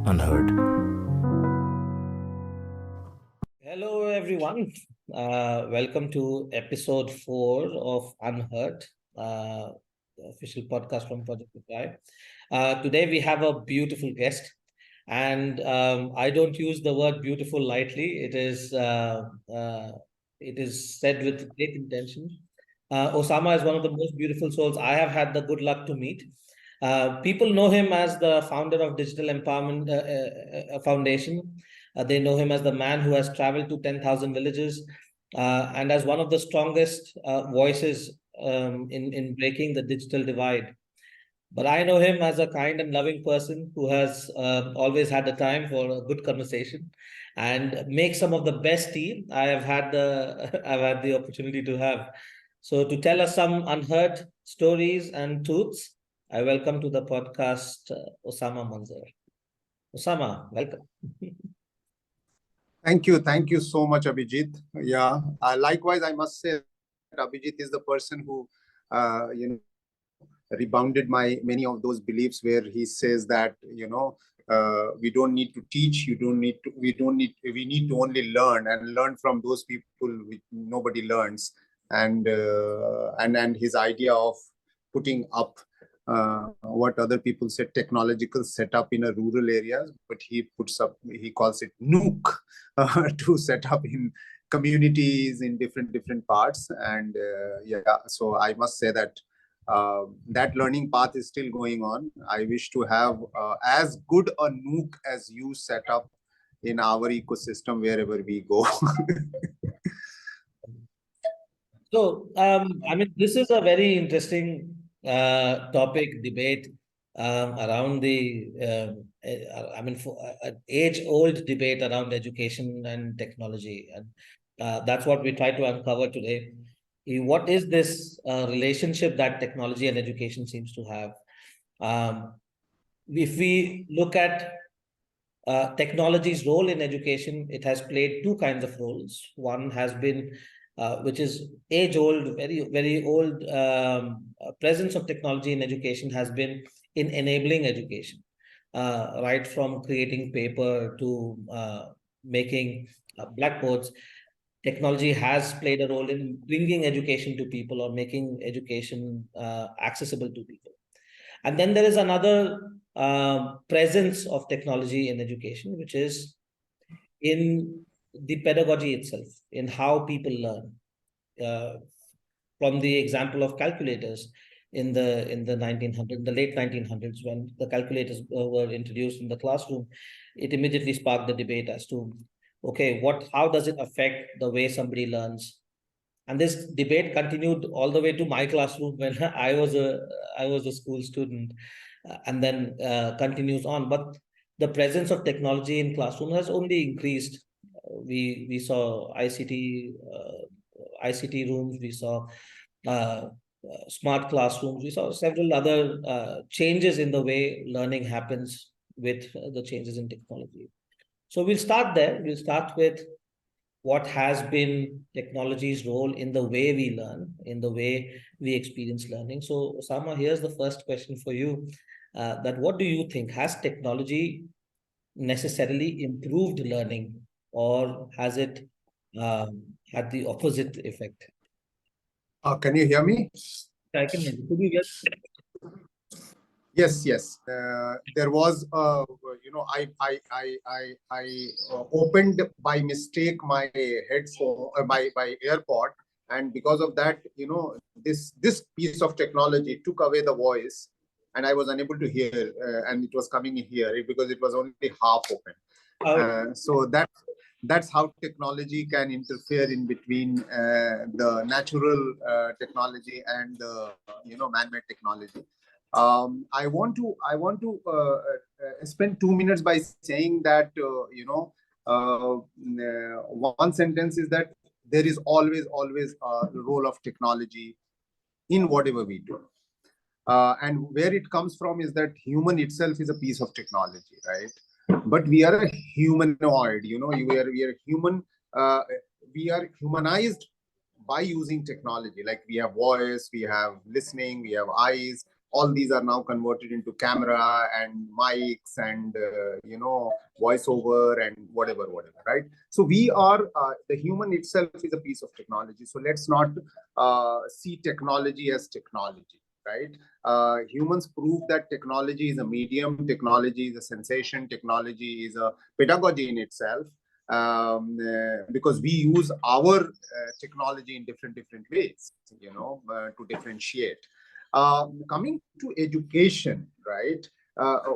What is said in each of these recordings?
unheard. Hello, everyone. Welcome to episode 4 of Unheard, the official podcast from Project Reply. Today, we have a beautiful guest, and I don't use the word beautiful lightly. It is said with great intention. Osama is one of the most beautiful souls I have had the good luck to meet. People know him as the founder of Digital Empowerment Foundation. They know him as the man who has traveled to 10,000 villages and as one of the strongest voices in breaking the digital divide. But I know him as a kind and loving person who has always had the time for a good conversation and make some of the best tea I have had the I've had the opportunity to have. So to tell us some unheard stories and truths, I welcome to the podcast Osama Manzar. Osama, welcome. Thank you so much, Abhijit. Yeah, likewise, I must say that Abhijit is the person who, rebounded many of those beliefs where he says that we don't need to teach, we need to only learn and learn from those people which nobody learns, and his idea of putting up what other people said technological setup in a rural areas, but he calls it nuke to set up in communities in different parts. And yeah, so I must say that that learning path is still going on. I wish to have as good a nuke as you set up in our ecosystem wherever we go. So, I mean, this is a very interesting topic, debate around I mean, for an age-old debate around education and technology. And that's what we try to uncover today. What is this relationship that technology and education seems to have? Um, if we look at technology's role in education, it has played two kinds of roles. One has been, which is age old, very old presence of technology in education has been in enabling education, right from creating paper to making blackboards. Technology has played a role in bringing education to people or making education accessible to people. And then there is another presence of technology in education, which is in the pedagogy itself, in how people learn. From the example of calculators in the 1900s, the late 1900s, when the calculators were introduced in the classroom, it immediately sparked the debate as to, okay, how does it affect the way somebody learns? And this debate continued all the way to my classroom when I was a school student, and then continues on. But the presence of technology in classroom has only increased. We saw ICT rooms, we saw smart classrooms, we saw several other changes in the way learning happens with the changes in technology. So we'll start there. We'll start with what has been technology's role in the way we learn, in the way we experience learning. So, Osama, here's the first question for you. That what do you think? Has technology necessarily improved learning, or has it had the opposite effect? Can you hear me? I can hear you. Could you Yes. There was, I opened by mistake my headphone, my AirPod, and because of that, this piece of technology took away the voice, and I was unable to hear, and it was coming in here because it was only half open. So that's how technology can interfere in between the natural technology and the man-made technology. I want to spend 2 minutes by saying that one sentence is that there is always the role of technology in whatever we do. And where it comes from is that human itself is a piece of technology, right? But we are a humanoid, we are human. We are humanized by using technology. Like we have voice, we have listening, we have eyes, all these are now converted into camera and mics and voiceover and whatever, right? So we are the human itself is a piece of technology. So let's not see technology as technology, right? Humans prove that technology is a medium, technology is a sensation, technology is a pedagogy in itself, because we use our technology in different ways, to differentiate. Coming to education, right?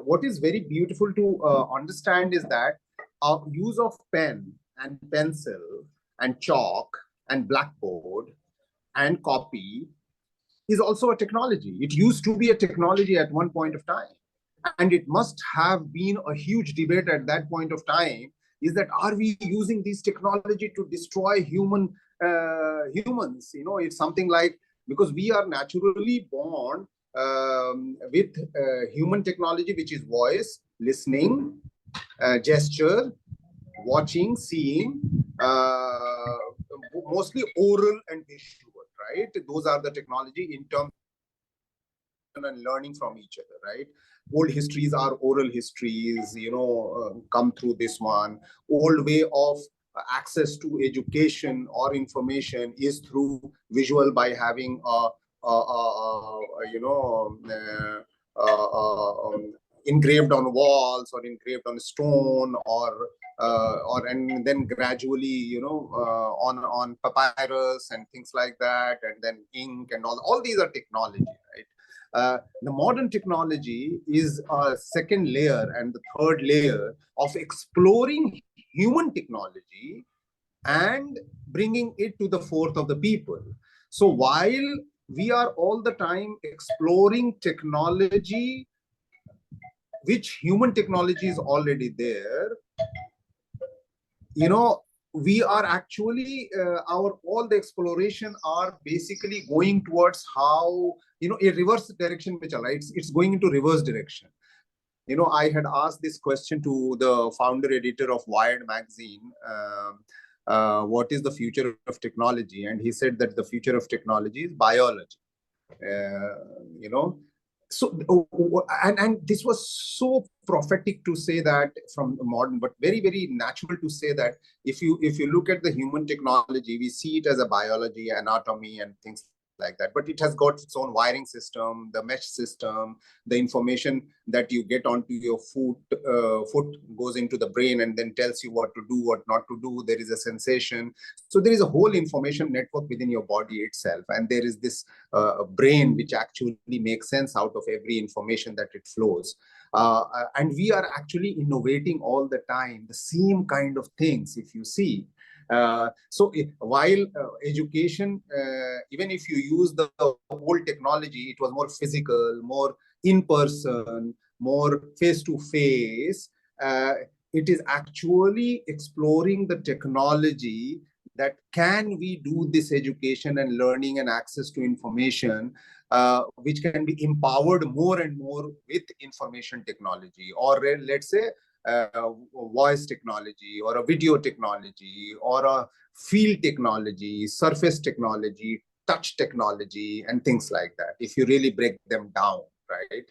What is very beautiful to understand is that our use of pen and pencil and chalk and blackboard and copy is also a technology. It used to be a technology at one point of time. And it must have been a huge debate at that point of time, is that are we using this technology to destroy humans? It's something like, because we are naturally born with human technology, which is voice, listening, gesture, watching, seeing, mostly oral and visual, right? Those are the technology in terms and learning from each other, right? Old histories are oral histories, come through this one. Old way of access to education or information is through visual, by having engraved on walls or engraved on stone, and then gradually, on papyrus and things like that, and then ink and all these are technology, right? The modern technology is a second layer and the third layer of exploring human technology and bringing it to the forth of the people. So while we are all the time exploring technology, which human technology is already there, we are actually all the exploration are basically going towards how, a reverse direction, which it's going into reverse direction. I had asked this question to the founder editor of Wired magazine, what is the future of technology? And he said that the future of technology is biology. So and this was so prophetic to say that from modern, but very, very natural to say that if you look at the human technology, we see it as a biology, anatomy and things like that, but it has got its own wiring system, the mesh system, the information that you get onto your foot goes into the brain and then tells you what to do, what not to do. There is a sensation. So there is a whole information network within your body itself, and there is this brain which actually makes sense out of every information that it flows. And we are actually innovating all the time, the same kind of things, if you see. While education, even if you use the old technology, it was more physical, more in person, more face to face. It is actually exploring the technology that can we do this education and learning and access to information, which can be empowered more and more with information technology, or let's say voice technology, or a video technology, or a field technology, surface technology, touch technology, and things like that, if you really break them down, right?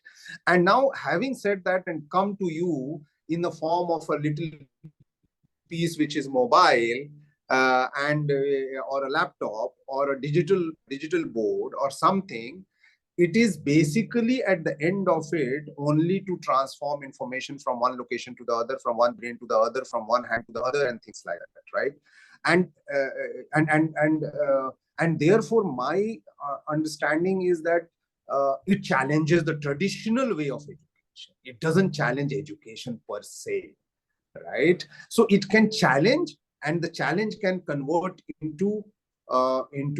And now, having said that, and come to you in the form of a little piece which is mobile, or a laptop, or a digital board, or something, it is basically at the end of it only to transform information from one location to the other, from one brain to the other, from one hand to the other, and things like that, right? And therefore my understanding is that it challenges the traditional way of education. It doesn't challenge education per se, right? So it can challenge, and the challenge can convert into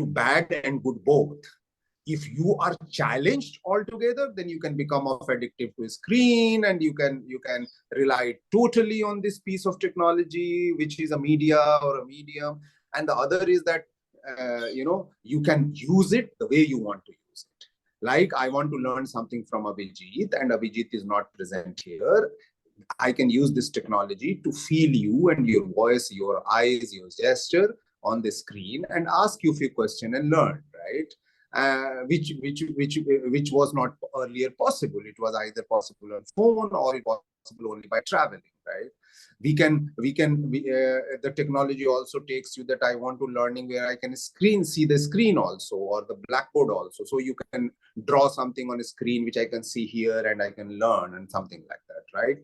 bad and good both. If you are challenged altogether, then you can become addictive to a screen, and you can rely totally on this piece of technology, which is a media or a medium. And the other is that you can use it the way you want to use it. Like, I want to learn something from Abhijit, and Abhijit is not present here. I can use this technology to feel you and your voice, your eyes, your gesture on the screen, and ask you a few questions and learn, right? which was not earlier possible. It was either possible on phone or it was possible only by traveling, right? The technology also takes you that I want to learning where I can see the screen also, or the blackboard also, so you can draw something on a screen which I can see here and I can learn and something like that, right?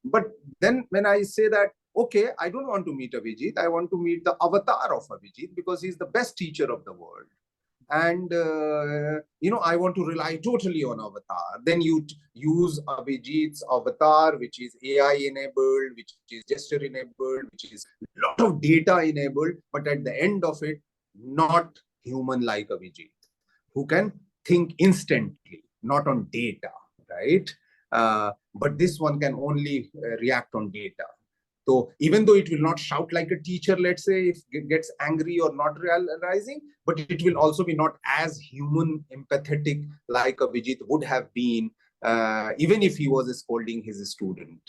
But then when I say that, okay, I don't want to meet Abhijit, I want to meet the avatar of Abhijit because he's the best teacher of the world, and I want to rely totally on avatar. Then you use Abhijit's avatar, which is AI enabled, which is gesture enabled, which is a lot of data enabled, but at the end of it, not human like Abhijit, who can think instantly, not on data, right? But this one can only react on data. So even though it will not shout like a teacher, let's say, if it gets angry or not realizing, but it will also be not as human, empathetic like Abhijit would have been, even if he was scolding his student,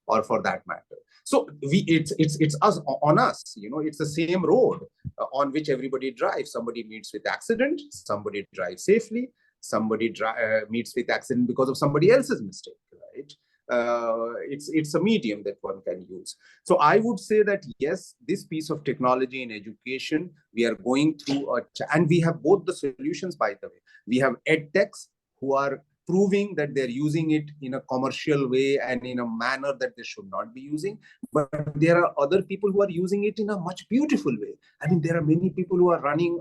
or for that matter. So it's us on us, it's the same road on which everybody drives. Somebody meets with accident, somebody drives safely, somebody meets with accident because of somebody else's mistake, right? It's a medium that one can use. So I would say that yes, this piece of technology in education, we are going through and we have both the solutions, by the way. We have edtechs who are proving that they're using it in a commercial way and in a manner that they should not be using. But there are other people who are using it in a much beautiful way. I mean, there are many people who are running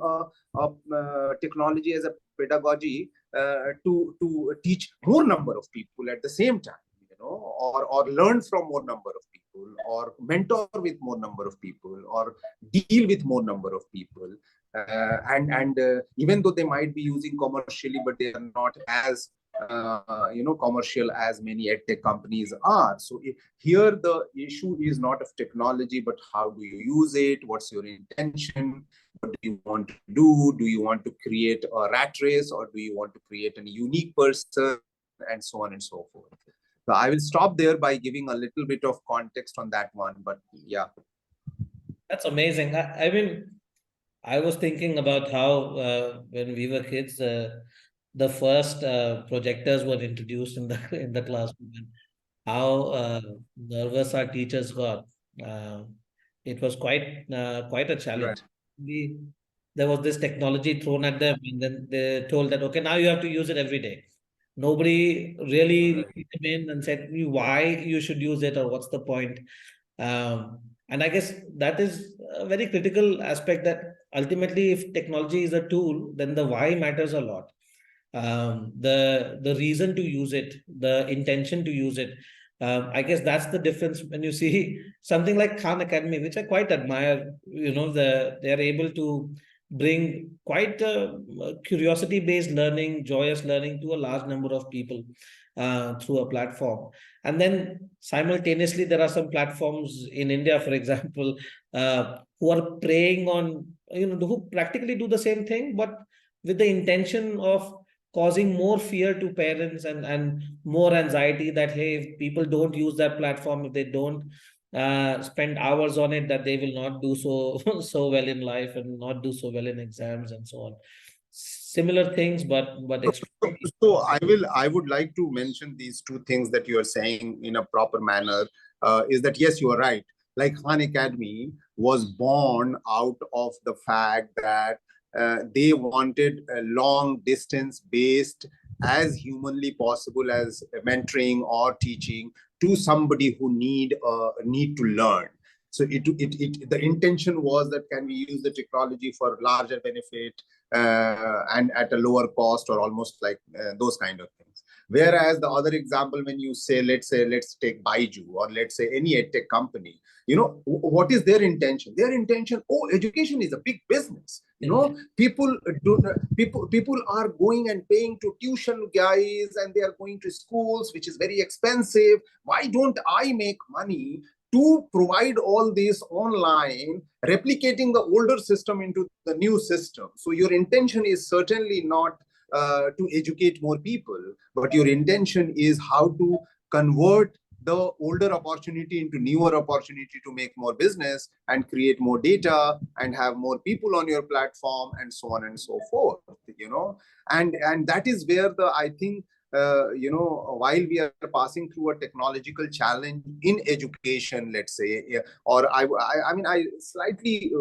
technology as a pedagogy to teach more number of people at the same time. Or learn from more number of people, or mentor with more number of people, or deal with more number of people. And even though they might be using commercially, but they are not as commercial as many edtech companies are. So here the issue is not of technology, but how do you use it? What's your intention? What do you want to do? Do you want to create a rat race, or do you want to create a unique person, and so on and so forth? So I will stop there by giving a little bit of context on that one, but yeah. That's amazing. I mean, I was thinking about how when we were kids, the first projectors were introduced in the classroom, and how nervous our teachers got. Uh, it was quite a challenge. Right. There was this technology thrown at them, and then they told that, okay, now you have to use it every day. Nobody really came in and said why you should use it or what's the point. And I guess that is a very critical aspect, that ultimately, if technology is a tool, then the why matters a lot. The reason to use it, the intention to use it. I guess that's the difference when you see something like Khan Academy, which I quite admire. They are able to bring quite curiosity-based learning, joyous learning to a large number of people through a platform. And then simultaneously, there are some platforms in India, for example, who are preying on, who practically do the same thing, but with the intention of causing more fear to parents and more anxiety that, hey, if people don't use that platform, if they don't spend hours on it, that they will not do so well in life and not do so well in exams and so on. Similar things, but extremely. So I would like to mention these two things that you are saying in a proper manner. Is that yes, you are right. Like Khan Academy was born out of the fact that they wanted a long distance based, as humanly possible as mentoring or teaching to somebody who need to learn. So the intention was that can we use the technology for larger benefit and at a lower cost, or almost like those kind of things. Whereas the other example, when you say, let's take Baiju, or let's say any edtech company, what is their intention? Their intention, education is a big business. People are going and paying to tuition guys, and they are going to schools, which is very expensive. Why don't I make money to provide all this online, replicating the older system into the new system? So your intention is certainly not to educate more people, but your intention is how to convert the older opportunity into newer opportunity to make more business and create more data and have more people on your platform and so on and so forth, and that is where I think, while we are passing through a technological challenge in education, let's say, or I mean, I slightly,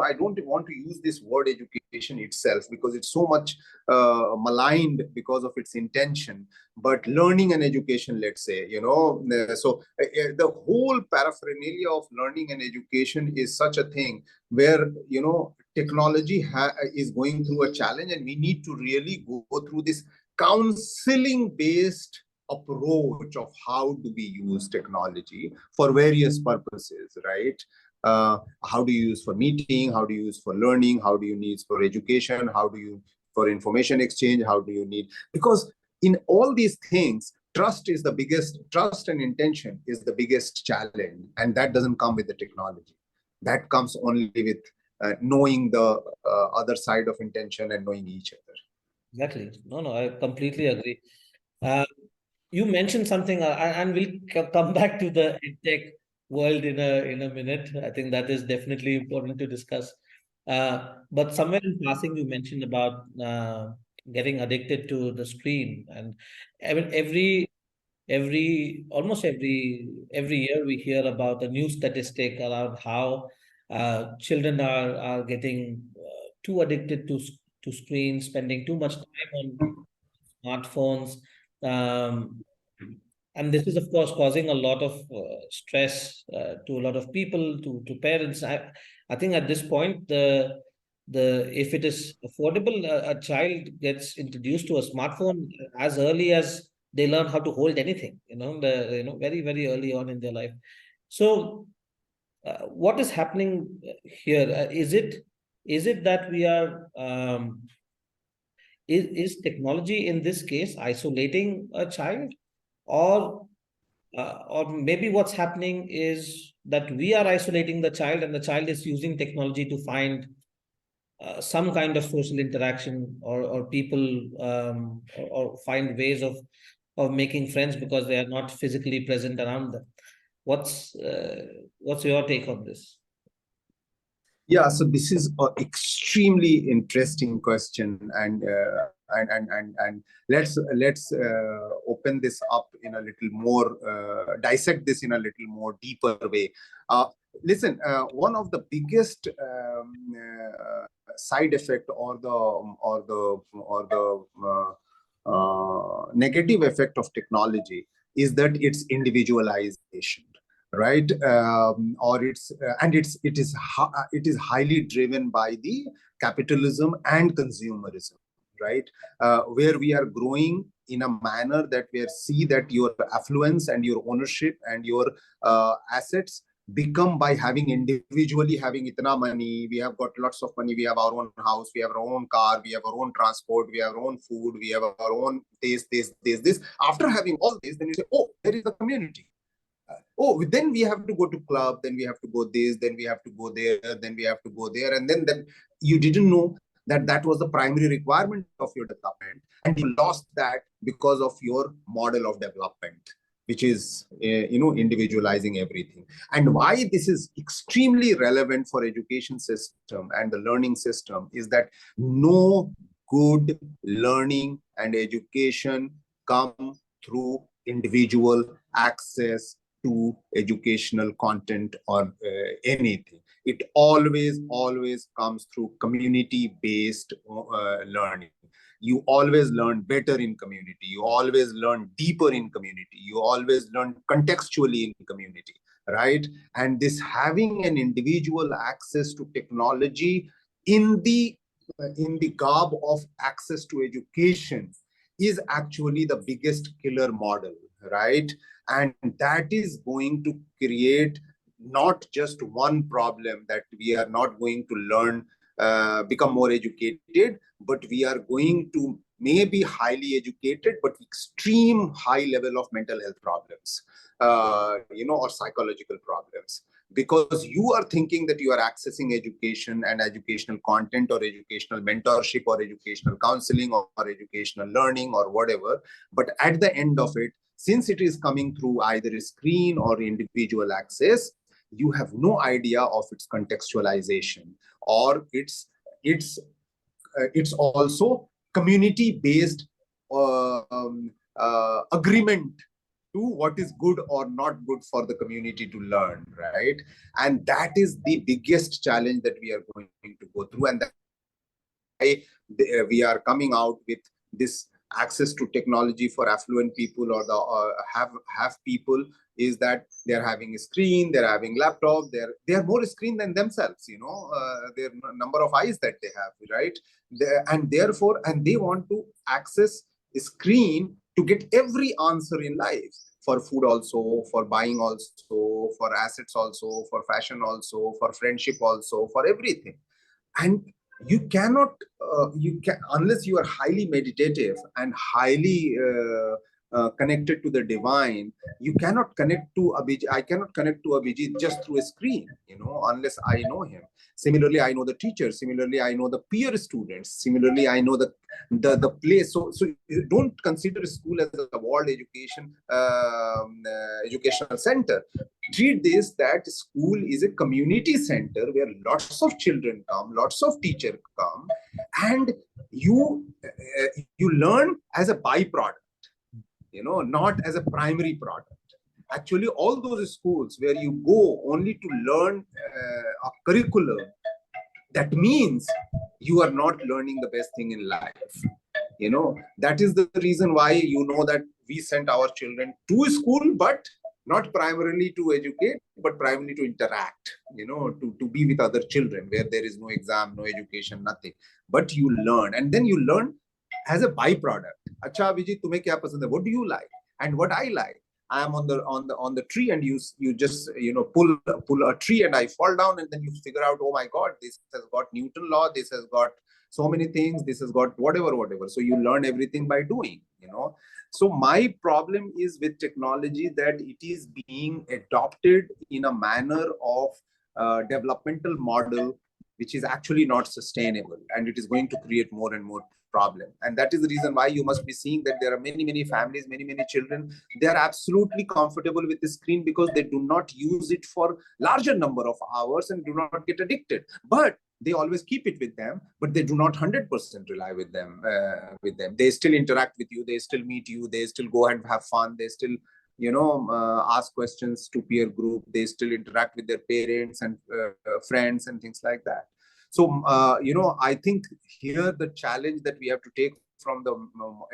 I don't want to use this word education itself because it's so much maligned because of its intention. But learning and education, let's say, the whole paraphernalia of learning and education is such a thing where, technology is going through a challenge, and we need to really go through this counseling based approach of how do we use technology for various purposes, right? How do you use for meeting, how do you use for learning, how do you need for education, how do you for information exchange, how do you need, because in all these things, trust and intention is the biggest challenge, and that doesn't come with the technology. That comes only with knowing the other side of intention and knowing each other. Exactly. No, I completely agree. Uh, you mentioned something, and we'll come back to the tech world in a minute. I think that is definitely important to discuss. But somewhere in passing, you mentioned about getting addicted to the screen, and I mean almost every year we hear about a new statistic around how children are getting too addicted to screens, spending too much time on smartphones. Um, and this is, of course, causing a lot of stress to a lot of people, to parents. I think at this point, the if it is affordable, a child gets introduced to a smartphone as early as they learn how to hold anything. Very very early on in their life. So, what is happening here? Is it that we are is technology in this case isolating a child, or maybe what's happening is that we are isolating the child and the child is using technology to find some kind of social interaction, or people, or find ways of making friends because they are not physically present around them. What's your take on this? Yeah, so this is an extremely interesting question, and let's open this up in a little more, dissect this in a little more deeper way. Listen, one of the biggest side effect, or the negative effect of technology is that it's individualization, right? Or it is highly driven by the capitalism and consumerism, right? Where we are growing in a manner that we see that your affluence and your ownership and your assets become by individually having itna money. We have got lots of money, we have our own house, we have our own car, we have our own transport, we have our own food, we have our own this. After having all this, then you say, oh, there is a community. Oh, then we have to go to club, then we have to go this, then we have to go there, then we have to go there, and then you didn't know that that was the primary requirement of your development, and you lost that because of your model of development, which is individualizing everything. And why this is extremely relevant for education system and the learning system is that no good learning and education come through individual access to educational content or anything. It always comes through community-based learning. You always learn better in community. You always learn deeper in community. You always learn contextually in community, right? And this having an individual access to technology in the garb of access to education is actually the biggest killer model, right? And that is going to create not just one problem, that we are not going to learn, become more educated, but we are going to maybe highly educated, but extreme high level of mental health problems, or psychological problems. Because you are thinking that you are accessing education and educational content or educational mentorship or educational counseling or educational learning or whatever. But at the end of it, since it is coming through either a screen or individual access, you have no idea of its contextualization, or it's also community based agreement to what is good or not good for the community to learn, right? And that is the biggest challenge that we are going to go through, and we are coming out with this access to technology for affluent people, or the have people, is that they're having a screen, they're having laptop, they're more screen than themselves, their number of eyes that they have, right? And therefore, and they want to access a screen to get every answer in life, for food also, for buying also, for assets also, for fashion also, for friendship also, for everything. And you cannot you can, unless you are highly meditative and highly connected to the divine, you cannot connect to Abhijit. I cannot connect to Abhijit just through a screen, unless I know him. Similarly, I know the teacher. Similarly, I know the peer students. Similarly, I know the place. So you don't consider school as a world educational center. Treat this that school is a community center where lots of children come, lots of teachers come, and you learn as a byproduct, not as a primary product. Actually, all those schools where you go only to learn a curriculum, that means you are not learning the best thing in life. That is the reason why, that we sent our children to school, but not primarily to educate, but primarily to interact, to be with other children, where there is no exam, no education, nothing, but you learn. And then you learn as a byproduct. Acha Abhijit, tumhe kya pasand hai? What do you like? And what I like, I am on the tree, and you just pull a tree, and I fall down, and then you figure out, oh my god, this has got Newton law, this has got so many things, this has got whatever. So you learn everything by doing. So my problem is with technology, that it is being adopted in a manner of developmental model which is actually not sustainable, and it is going to create more and more problem. And that is the reason why you must be seeing that there are many families, many children, they are absolutely comfortable with the screen, because they do not use it for larger number of hours and do not get addicted, but they always keep it with them, but they do not 100% rely with them. They still interact with you, they still meet you, they still go and have fun, they still ask questions to peer group, they still interact with their parents and friends and things like that. So I think here the challenge that we have to take from the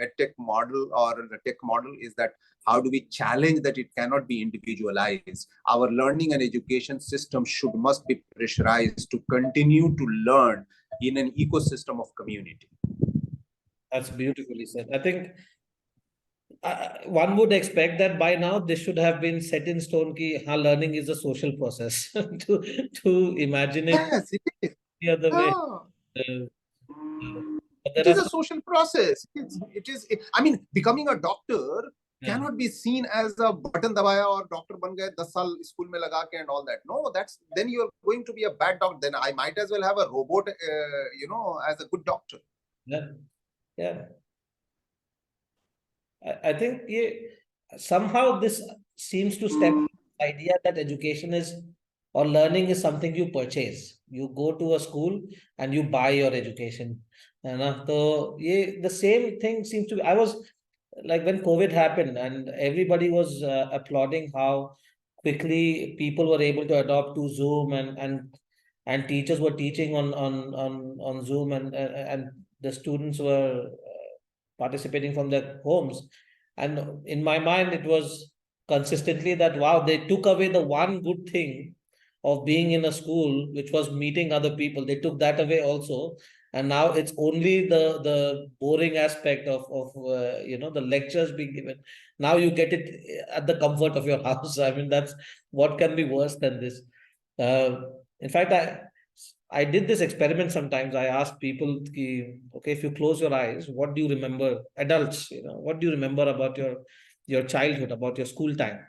edtech model or the tech model is that how do we challenge that it cannot be individualized? Our learning and education system must be pressurized to continue to learn in an ecosystem of community. That's beautifully said. I think one would expect that by now this should have been set in stone ki learning is a social process. to imagine it, yes, it is. the other way. It is a social process. I mean, becoming a doctor cannot be seen as a button dabaya or doctor ban gaye 10 saal school mein laga ke and all that. No, then you are going to be a bad doctor. Then I might as well have a robot, as a good doctor. Yeah. I think somehow this seems to stem from the idea that education is, or learning is, something you purchase. You go to a school and you buy your education. So the same thing seems to be. I was like, when COVID happened and everybody was applauding how quickly people were able to adopt to Zoom, and teachers were teaching on Zoom, and the students were participating from their homes. And in my mind, it was consistently that, wow, they took away the one good thing of being in a school, which was meeting other people. They took that away also. And now it's only the boring aspect of the lectures being given. Now you get it at the comfort of your house. I mean, that's what can be worse than this. In fact, I did this experiment sometimes. I asked people, okay, if you close your eyes, what do you remember? Adults, what do you remember about your childhood, about your school time?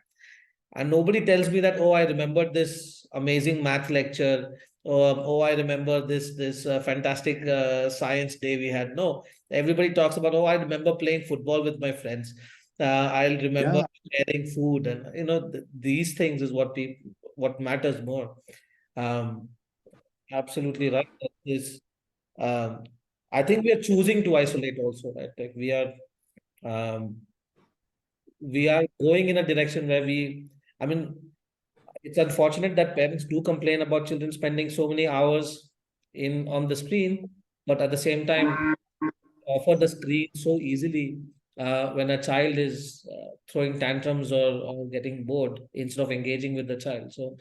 And nobody tells me that, oh, I remembered this amazing math lecture. Oh, I remember this fantastic science day we had. No, everybody talks about, oh, I remember playing football with my friends. I'll remember Yeah, sharing food, and these things is what matters more. Um, Absolutely right. That is, um, I think we are choosing to isolate also, right? Like um, we are going in a direction where I mean, it's unfortunate that parents do complain about children spending so many hours on the screen, but at the same time, offer the screen so easily when a child is throwing tantrums or getting bored instead of engaging with the child. So,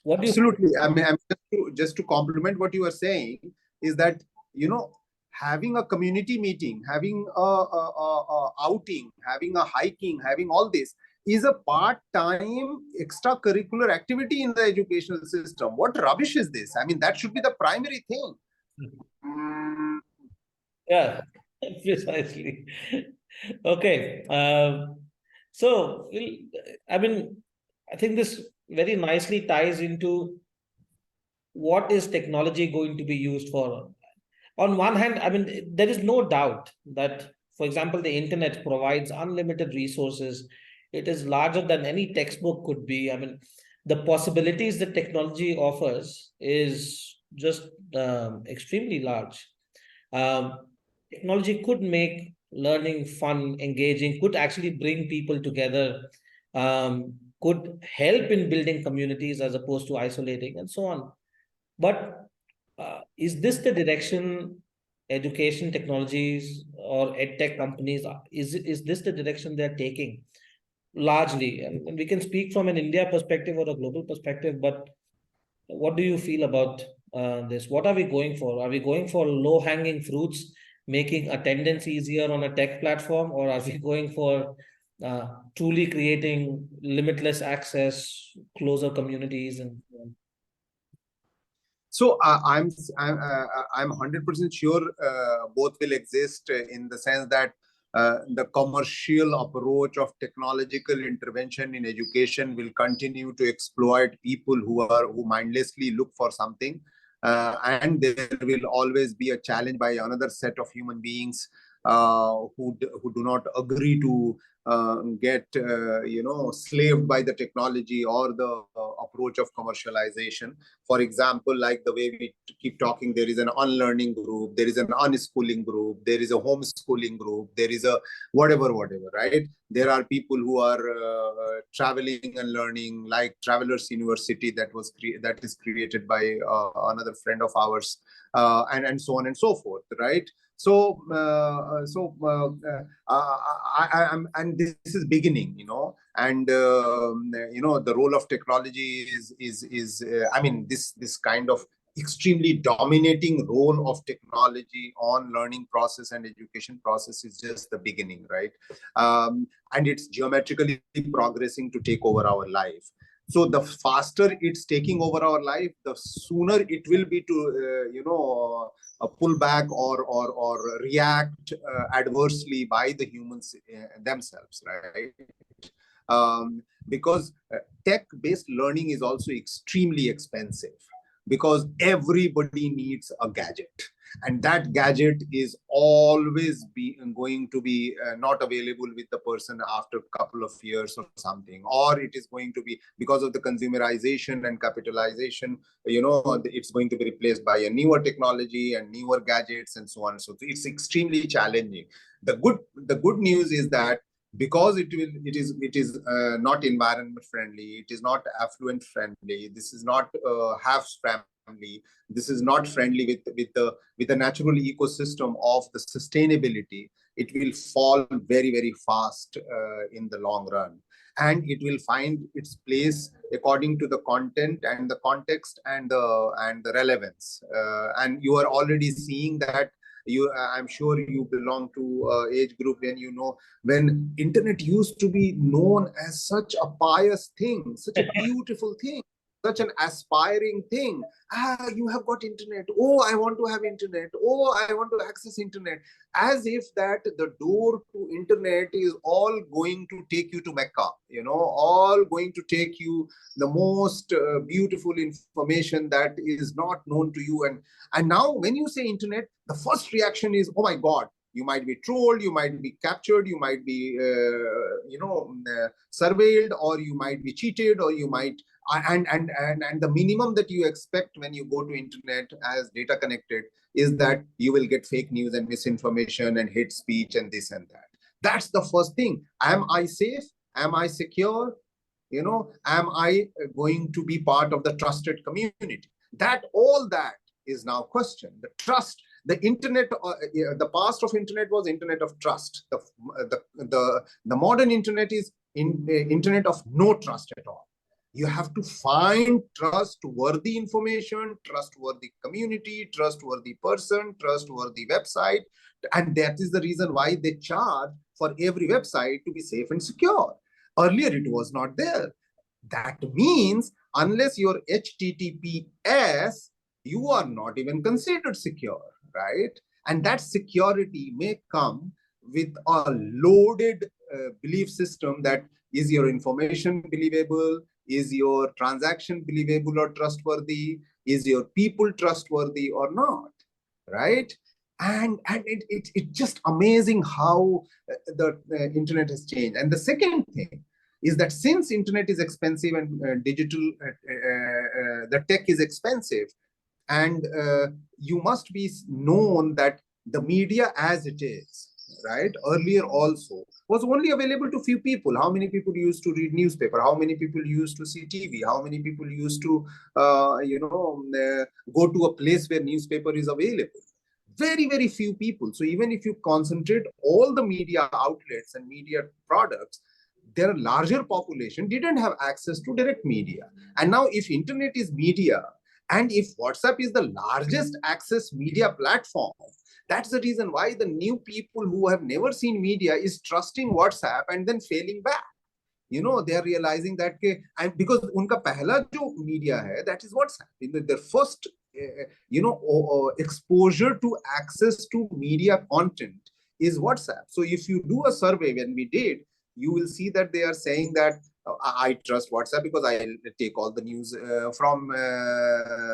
what do you? absolutely. I mean, just to complement what you are saying is that, you know, having a community meeting, having a outing, having a hiking, having all this is a part-time extracurricular activity in the educational system. What rubbish is this? I mean, that should be the primary thing. Yeah, precisely. Okay. So, I mean, I think this very nicely ties into what is technology going to be used for. On one hand, I mean, there is no doubt that, for example, the internet provides unlimited resources. It is larger than any textbook could be. I mean, the possibilities that technology offers is just extremely large. Um, Technology could make learning fun, engaging, could actually bring people together, could help in building communities as opposed to isolating, and so on. But is this the direction education technologies or edtech companies is this the direction they're taking largely? And we can speak from an India perspective or a global perspective, but what do you feel about this? What are we going for? Are we going for low-hanging fruits, making attendance easier on a tech platform, or are we going for truly creating limitless access, closer communities, and so on? So I'm 100% sure both will exist in the sense that the commercial approach of technological intervention in education will continue to exploit people who mindlessly look for something, and there will always be a challenge by another set of human beings who do not agree to get slaved by the technology or the approach of commercialization. For example, like the way we keep talking, there is an unlearning group, there is an unschooling group, there is a homeschooling group, there is a whatever, right? There are people who are traveling and learning, like Travelers University, that is created by another friend of ours, and so on and so forth, right? So and this is beginning, and the role of technology is I mean, this kind of extremely dominating role of technology on learning process and education process is just the beginning, right? And it's geometrically progressing to take over our life. So the faster it's taking over our life, the sooner it will be to pull back or react adversely by the humans themselves, right? Because tech-based learning is also extremely expensive, because everybody needs a gadget, and that gadget is always going to be not available with the person after a couple of years or something, or it is going to be, because of the consumerization and capitalization, it's going to be replaced by a newer technology and newer gadgets and so on. So it's extremely challenging. The good news is that, because it is not environment friendly, it is not affluent friendly, this is not half family, this is not friendly with the natural ecosystem of the sustainability, it will fall very very fast in the long run, and it will find its place according to the content and the context and the relevance, and you are already seeing that. I'm sure you belong to age group when internet used to be known as such a pious thing, such a beautiful thing, such an aspiring thing. You have got internet. Oh, I want to have internet. Oh, I want to access internet. As if that the door to internet is all going to take you to Mecca, all going to take you the most beautiful information that is not known to you. And now when you say internet, the first reaction is, oh my God, You might be trolled, you might be captured, you might be surveilled, or you might be cheated, or you might and the minimum that you expect when you go to internet as data connected is that you will get fake news and misinformation and hate speech and this and that. That's the first thing. Am I safe? Am I secure? Am I going to be part of the trusted community? That is now questioned. The trust, the internet, the past of internet was internet of trust. The modern internet is internet of no trust at all. You have to find trustworthy information, trustworthy community, trustworthy person, trustworthy website. And that is the reason why they charge for every website to be safe and secure. Earlier, it was not there. That means unless you're HTTPS, you are not even considered secure, right? And that security may come with a loaded belief system that is your information believable, is your transaction believable or trustworthy, is your people trustworthy or not, right? And it's just amazing how the internet has changed. And the second thing is that since internet is expensive and the tech is expensive, and you must be known that the media as it is, right, earlier also was only available to few people. How many people used to read newspaper? How many people used to see TV? How many people used to go to a place where newspaper is available? Very, very few people. So even if you concentrate all the media outlets and media products, their larger population didn't have access to direct media. And now if internet is media, and if WhatsApp is the largest access media platform, that's the reason why the new people who have never seen media is trusting WhatsApp and then failing back. They are realizing that and because unka pehla jo media hai, that is WhatsApp. Their first exposure to access to media content is WhatsApp. So if you do a survey, when we did, you will see that they are saying that I trust WhatsApp because I take all the news from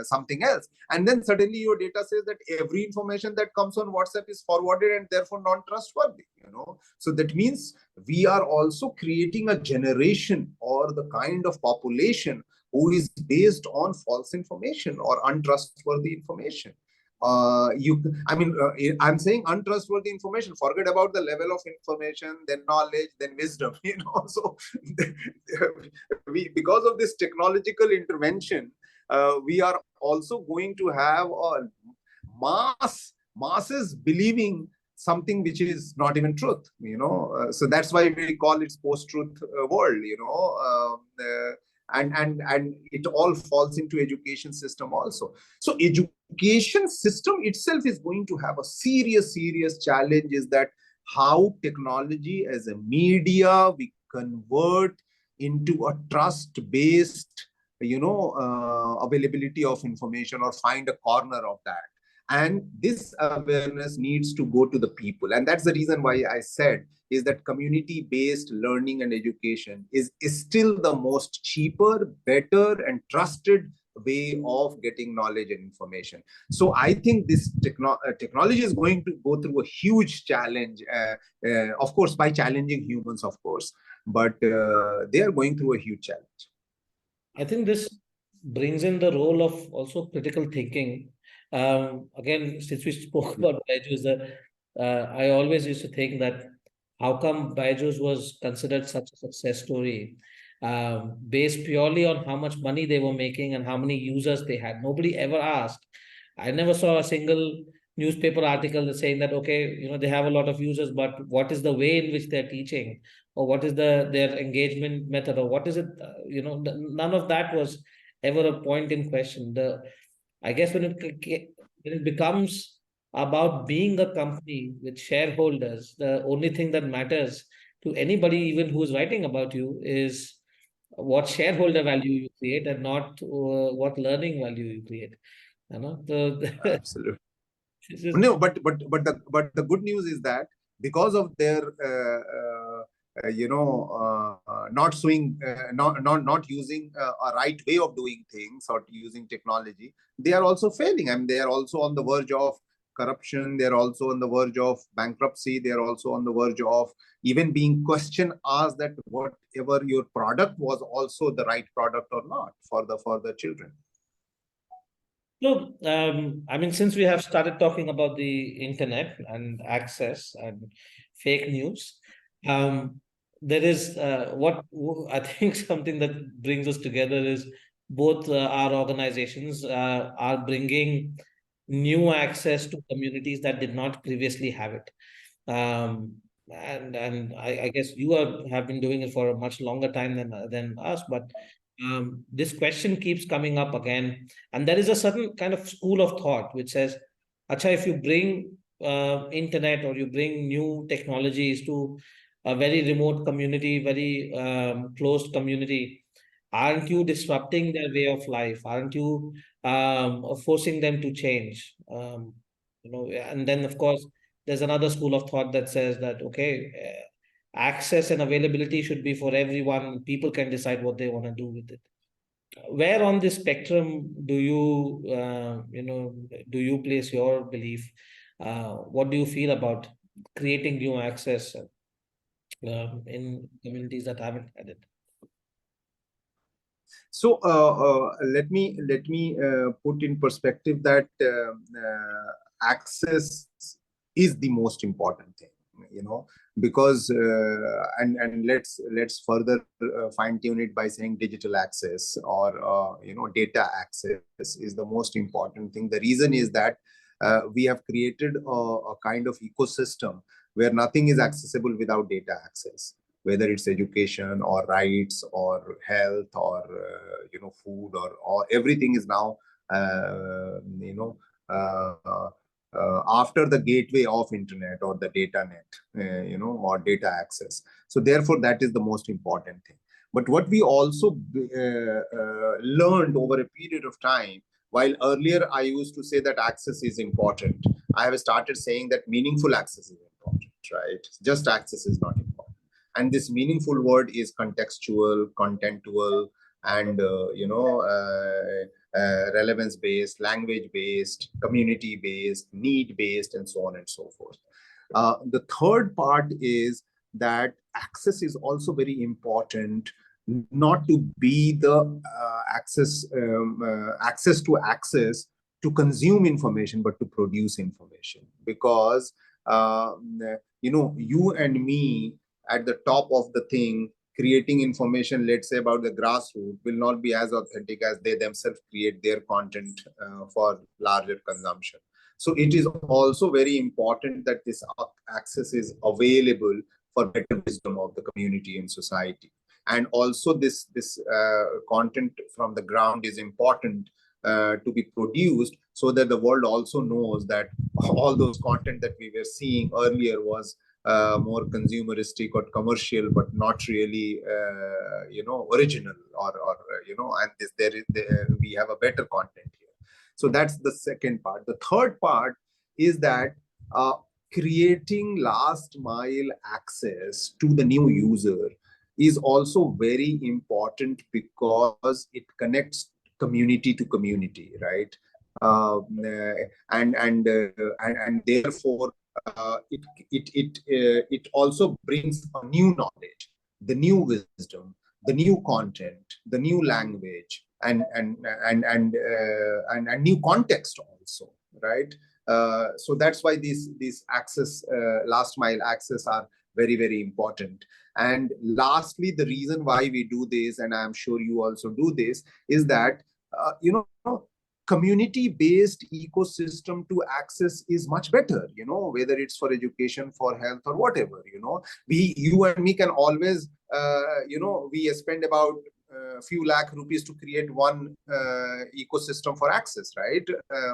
something else. And then suddenly your data says that every information that comes on WhatsApp is forwarded and therefore non-trustworthy. So that means we are also creating a generation or the kind of population who is based on false information or untrustworthy information. I'm saying untrustworthy information. Forget about the level of information, then knowledge, then wisdom. So because of this technological intervention, we are also going to have a masses believing something which is not even truth. So that's why we call it post-truth world. And it all falls into education system also. So education system itself is going to have a serious challenge, is that how technology as a media we convert into a trust-based availability of information, or find a corner of that. And this awareness needs to go to the people. And that's the reason why I said is that community-based learning and education is still the most cheaper, better, and trusted way of getting knowledge and information. So I think this technology is going to go through a huge challenge, of course, by challenging humans, of course, but they are going through a huge challenge. I think this brings in the role of also critical thinking. Again, since we spoke about Byju's, I always used to think that how come Byju's was considered such a success story, based purely on how much money they were making and how many users they had. Nobody ever asked. I never saw a single newspaper article saying that, okay, they have a lot of users, but what is the way in which they're teaching, or what is their engagement method, or what is it? None of that was ever a point in question. I guess when it becomes about being a company with shareholders, the only thing that matters to anybody, even who is writing about you, is what shareholder value you create, and not what learning value you create. Absolutely. No, but the good news is that because of their not using a right way of doing things or using technology, they are also failing. I mean, they are also on the verge of corruption, they're also on the verge of bankruptcy, they're also on the verge of even being question asked that whatever your product was also the right product or not for the children. So, I mean, since we have started talking about the internet and access and fake news, there is I think something that brings us together is both our organizations are bringing new access to communities that did not previously have it. Um, and I guess you have been doing it for a much longer time than us, but this question keeps coming up again, and there is a certain kind of school of thought which says, "Acha, if you bring internet or you bring new technologies to a very remote community, very closed community, aren't you disrupting their way of life? Aren't you forcing them to change?" And then of course there's another school of thought that says that, okay, access and availability should be for everyone. People can decide what they want to do with it. Where on this spectrum do you place your belief? What do you feel about creating new access in communities that haven't had it? So let me put in perspective that access is the most important thing, because and let's further fine tune it by saying digital access or data access is the most important thing. The reason is that we have created a kind of ecosystem where nothing is accessible without data access, whether it's education or rights or health or food or everything is now after the gateway of internet or the data net, or data access. So therefore that is the most important thing. But what we also learned over a period of time, while earlier I used to say that access is important, I have started saying that meaningful access is important, right? Just access is not important. And this meaningful word is contextual, contentual, and relevance based, language based, community based, need based, and so on and so forth. The third part is that access is also very important, not to be the access to consume information, but to produce information. Because you and me at the top of the thing creating information, let's say about the grassroots, will not be as authentic as they themselves create their content for larger consumption. So it is also very important that this access is available for better wisdom of the community and society. And also this content from the ground is important to be produced, so that the world also knows that all those content that we were seeing earlier was more consumeristic or commercial, but not really original or and we have a better content here. So that's the second part. The third part is that creating last mile access to the new user is also very important, because it connects community to community, right? And therefore it also brings a new knowledge, the new wisdom, the new content, the new language, and new context also, right? So that's why these access, last mile access, are very, very important. And lastly, the reason why we do this, and I'm sure you also do this, is that community-based ecosystem to access is much better, whether it's for education, for health, or whatever. You and me can always we spend about a few lakh rupees to create one ecosystem for access, right?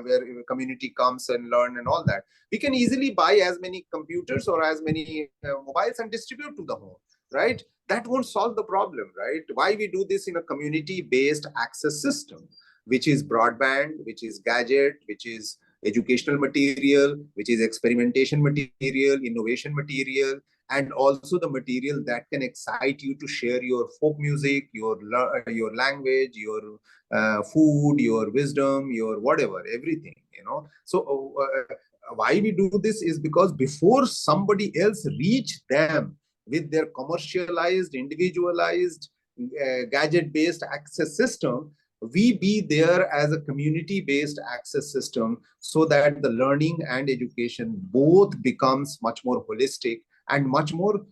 Where community comes and learn and all that. We can easily buy as many computers or as many mobiles and distribute to the home, right? That won't solve the problem, right? Why we do this in a community-based access system, which is broadband, which is gadget, which is educational material, which is experimentation material, innovation material, and also the material that can excite you to share your folk music, your language, your food, your wisdom, your whatever, everything. So why we do this is because before somebody else reach them with their commercialized, individualized, gadget-based access system, we be there as a community-based access system, so that the learning and education both becomes much more holistic and much more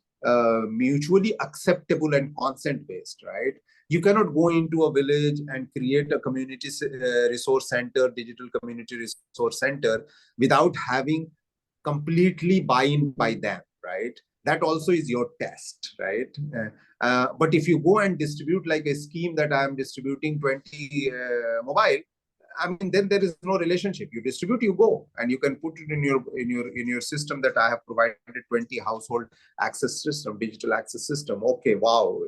mutually acceptable and consent-based, right? You cannot go into a village and create a community resource center, digital community resource center, without having completely buy-in by them, right? That also is your test, right? But if you go and distribute like a scheme that I am distributing 20 mobile, I mean, then there is no relationship. You distribute, you go, and you can put it in your system that I have provided 20 household access system, digital access system. Okay, wow,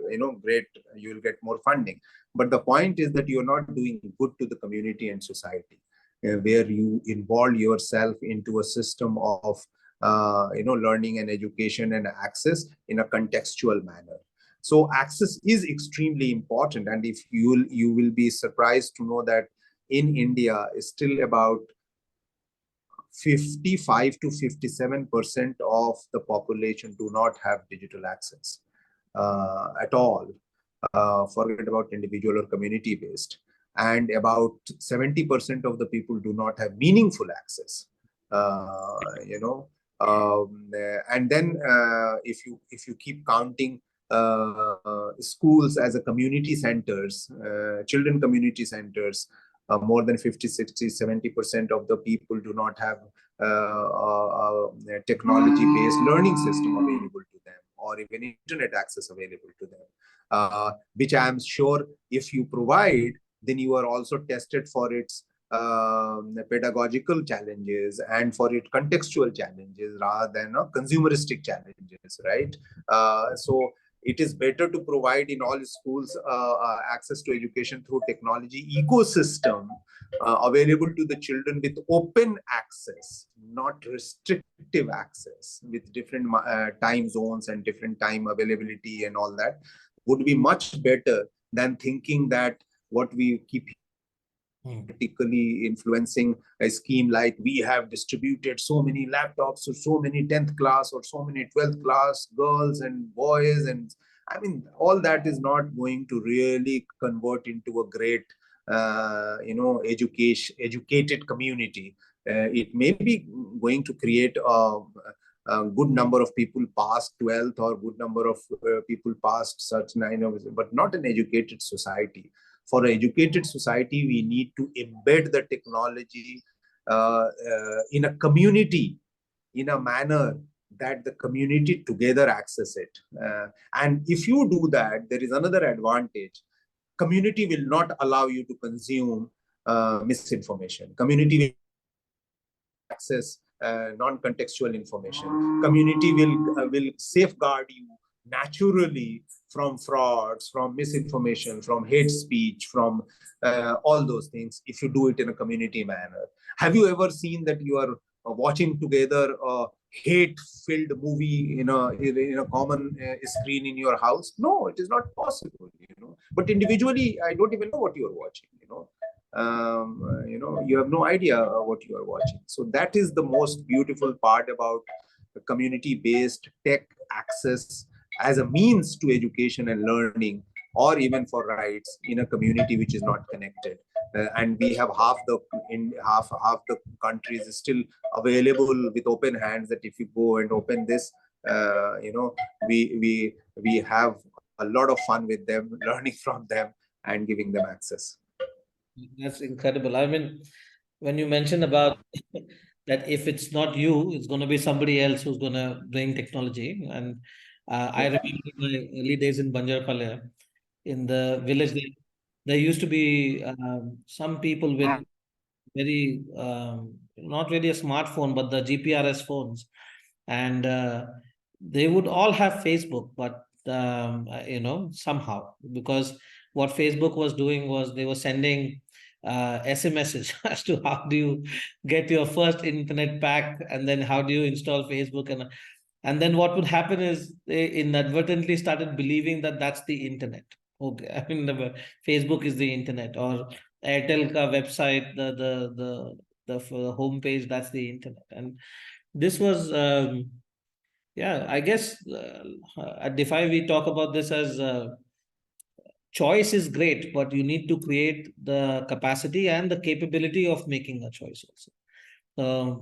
great. You will get more funding. But the point is that you're not doing good to the community and society, where you involve yourself into a system of learning and education and access in a contextual manner. So access is extremely important, and if you will be surprised to know that in India, still about 55 to 57% of the population do not have digital access at all. Forget about individual or community based. And about 70% of the people do not have meaningful access. And then if you keep counting schools as a community centers, children community centers, more than 50, 60, 70% of the people do not have a technology-based learning system available to them, or even internet access available to them, which I am sure if you provide, then you are also tested for its pedagogical challenges and for its contextual challenges rather than consumeristic challenges, right? So it is better to provide in all schools access to education through technology ecosystem available to the children with open access, not restrictive access, with different time zones and different time availability and all that, would be much better than thinking that what we keep politically influencing a scheme like we have distributed so many laptops to so many 10th class or so many 12th class girls and boys, and I mean all that is not going to really convert into a great educated community. It may be going to create a good number of people past 12th or good number of people past such 9, but not an educated society. For an educated society, we need to embed the technology in a community in a manner that the community together access it. And if you do that, there is another advantage. Community will not allow you to consume misinformation. Community will access non-contextual information. Community will safeguard you naturally from frauds, from misinformation, from hate speech, from all those things, if you do it in a community manner. Have you ever seen that you are watching together a hate-filled movie in a common screen in your house? No, it is not possible, But individually, I don't even know what you are watching, you have no idea what you are watching. So that is the most beautiful part about the community-based tech access as a means to education and learning, or even for rights in a community which is not connected. And we have half the countries still available with open hands, that if you go and open this, we have a lot of fun with them, learning from them and giving them access. That's incredible. I mean, when you mentioned about that if it's not you, it's going to be somebody else who's going to bring technology. And I remember my early days in Banjarpalya, in the village, there used to be some people with very, not really a smartphone, but the GPRS phones. And they would all have Facebook, but, somehow, because what Facebook was doing was they were sending SMSs as to how do you get your first internet pack, and then how do you install Facebook, and then what would happen is they inadvertently started believing that that's the internet. Okay, Facebook is the internet, or Airtel ka website, the the home page, that's the internet. And this was, yeah, I guess at Defy we talk about this as choice is great, but you need to create the capacity and the capability of making a choice also.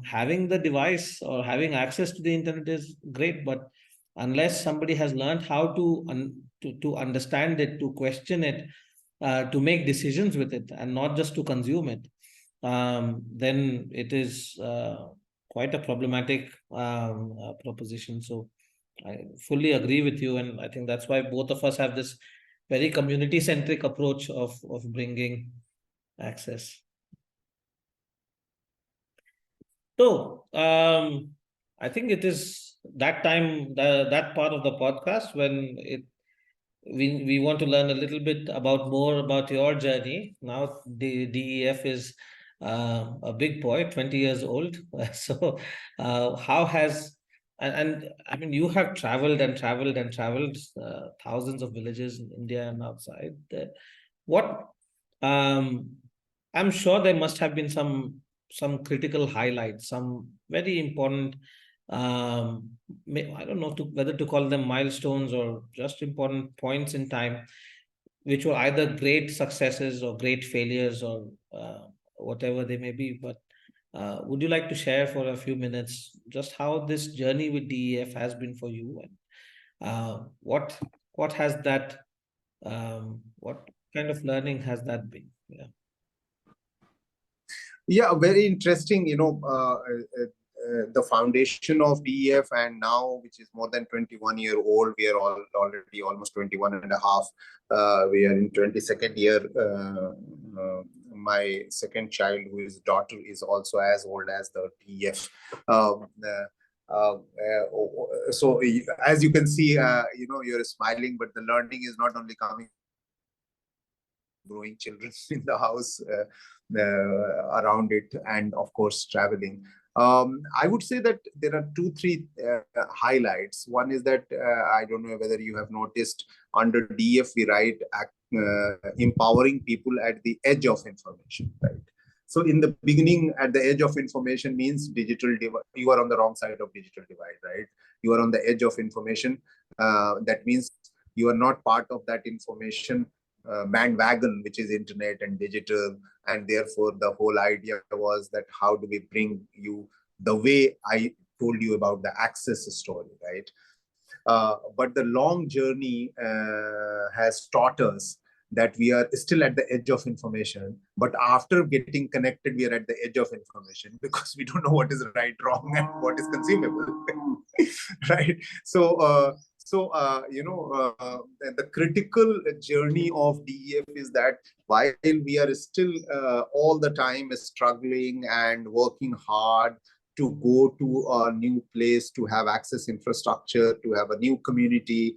Having the device or having access to the internet is great, but unless somebody has learned how to understand it, to question it, to make decisions with it, and not just to consume it, then it is quite a problematic proposition. So I fully agree with you, and I think that's why both of us have this very community-centric approach of bringing access. So, I think it is that time, that part of the podcast when we want to learn a little bit about more about your journey. Now, the DEF is a big boy, 20 years old. So, how has and I mean, you have traveled and traveled and traveled thousands of villages in India and outside. What um, I'm sure there must have been some critical highlights, some very important. I don't know whether to call them milestones or just important points in time, which were either great successes or great failures or whatever they may be. But would you like to share for a few minutes just how this journey with DEF has been for you, and what has that what kind of learning has that been? Yeah. Yeah, very interesting. The foundation of DEF, and now, which is more than 21-year old, we are already almost 21 and a half. We are in 22nd year. My second child, who is daughter, is also as old as the DEF. So as you can see, you're smiling, but the learning is not only coming growing children in the house around it, and of course traveling. I would say that there are three highlights. One is that I don't know whether you have noticed, under DF we write empowering people at the edge of information, right? So in the beginning, at the edge of information means digital you are on the wrong side of digital divide, right? You are on the edge of information. That means you are not part of that information bandwagon, which is internet and digital. And therefore the whole idea was that how do we bring you the way I told you about the access story, right? But the long journey has taught us that we are still at the edge of information, but after getting connected, we are at the edge of information because we don't know what is right, wrong, and what is consumable. Right? The critical journey of DEF is that while we are still all the time struggling and working hard to go to a new place, to have access infrastructure, to have a new community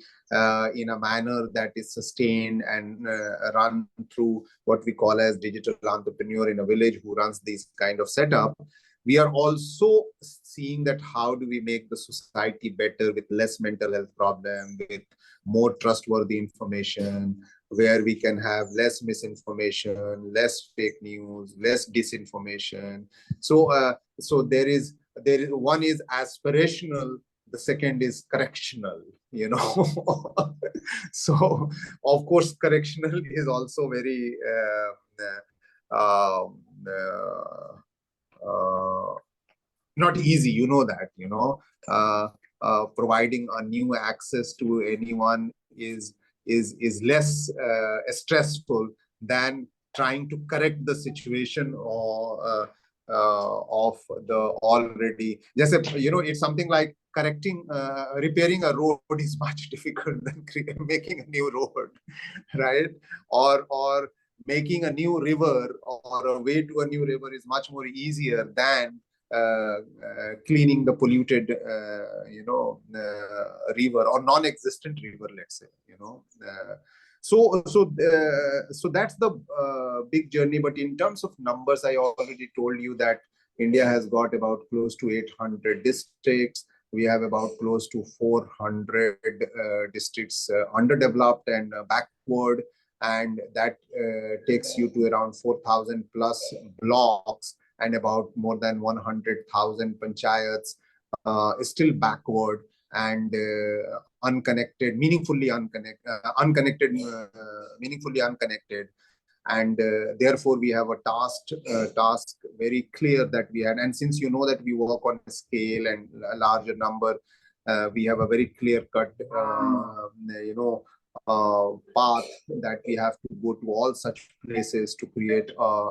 in a manner that is sustained and run through what we call as digital entrepreneur in a village who runs these kind of setup. We are also seeing that how do we make the society better with less mental health problem, with more trustworthy information, where we can have less misinformation, less fake news, less disinformation. So there is one is aspirational, the second is correctional, So of course correctional is also very not easy, providing a new access to anyone is less stressful than trying to correct the situation or of the already just it's something like repairing a road is much difficult than making a new road, right? Or making a new river or a way to a new river is much more easier than cleaning the polluted river or non-existent river, let's say. So that's the big journey. But in terms of numbers, I already told you that India has got about close to 800 districts. We have about close to 400 districts underdeveloped and backward, and that takes you to around 4,000 plus blocks. and about more than 100,000 panchayats is still backward and meaningfully unconnected. And therefore we have a task very clear that we had. And since you know that we work on a scale and a larger number, we have a very clear cut path that we have to go to all such places to create a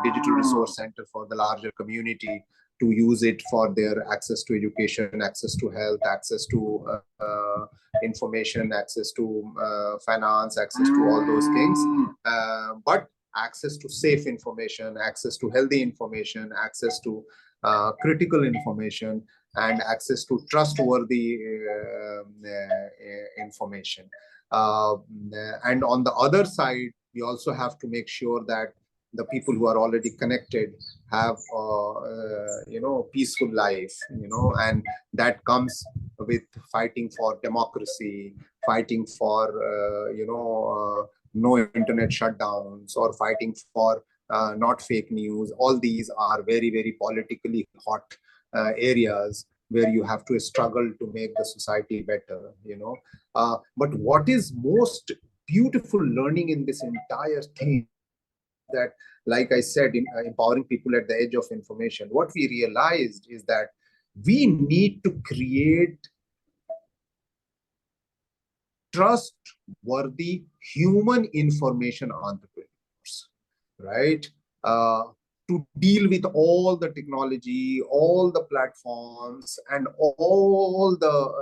digital resource center for the larger community, to use it for their access to education, access to health, access to information, access to finance, access to all those things, but access to safe information, access to healthy information, access to critical information, and access to trustworthy information. And on the other side, we also have to make sure that the people who are already connected have peaceful life, and that comes with fighting for democracy, fighting for no internet shutdowns, or fighting for not fake news. All these are very, very politically hot areas where you have to struggle to make the society better, but what is most beautiful learning in this entire thing, that, like I said, in empowering people at the edge of information, what we realized is that we need to create trustworthy human information entrepreneurs, right? To deal with all the technology, all the platforms, and all the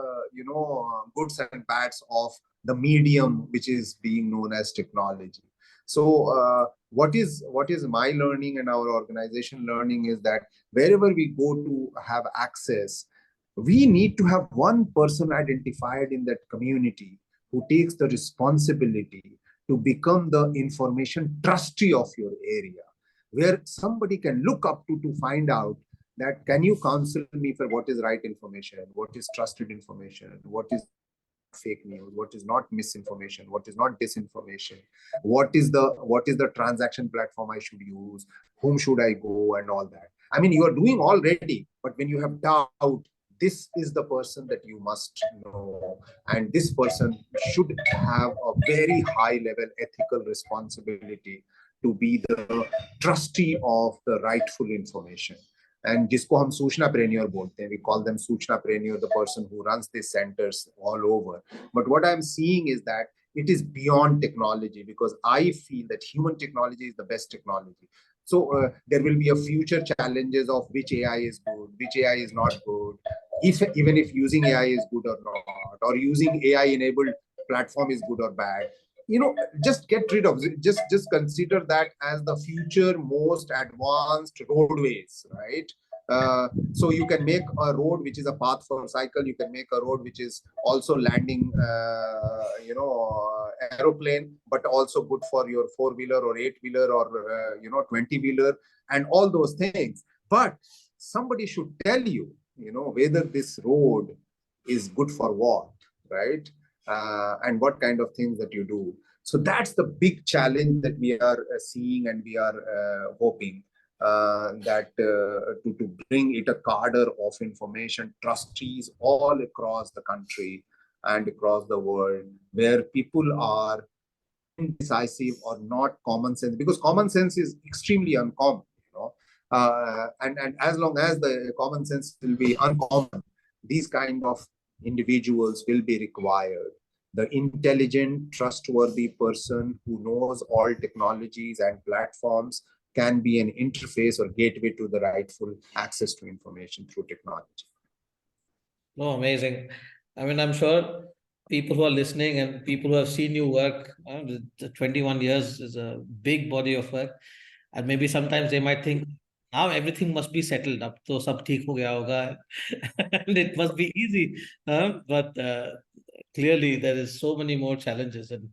goods and bads of the medium which is being known as technology. So what is my learning and our organization learning is that wherever we go to have access, we need to have one person identified in that community who takes the responsibility to become the information trustee of your area, where somebody can look up to find out that, can you counsel me for what is right information, what is trusted information, what is fake news, what is not misinformation, what is not disinformation, what is the transaction platform I should use, whom should I go, and all that. I mean, you are doing already, but when you have doubt, this is the person that you must know, and this person should have a very high level ethical responsibility to be the trustee of the rightful information. And जिसको हम सूचनाप्रेन्योर बोलते हैं, we call them सूचनाप्रेन्योर, the person who runs these centers all over. But what I'm seeing is that it is beyond technology, because I feel that human technology is the best technology. So there will be a future challenges of which AI is good, which AI is not good, even if using AI is good or not, or using AI enabled platform is good or bad. Just get rid of it. Just consider that as the future most advanced roadways, right? So you can make a road which is a path for a cycle. You can make a road which is also landing, aeroplane, but also good for your 4-wheeler or 8-wheeler or 20-wheeler and all those things. But somebody should tell you, whether this road is good for what, right? And what kind of things that you do. So that's the big challenge that we are seeing, and we are hoping that to bring it a cadre of information trustees all across the country and across the world, where people are indecisive or not common sense, because common sense is extremely uncommon, and as long as the common sense will be uncommon, these kind of individuals will be required. The intelligent, trustworthy person who knows all technologies and platforms can be an interface or gateway to the rightful access to information through technology. Oh, amazing. I mean, I'm sure people who are listening and people who have seen you work, the 21 years is a big body of work. And maybe sometimes they might think, now everything must be settled up. So sab theek ho gaya hoga. And it must be easy. But clearly there is so many more challenges. And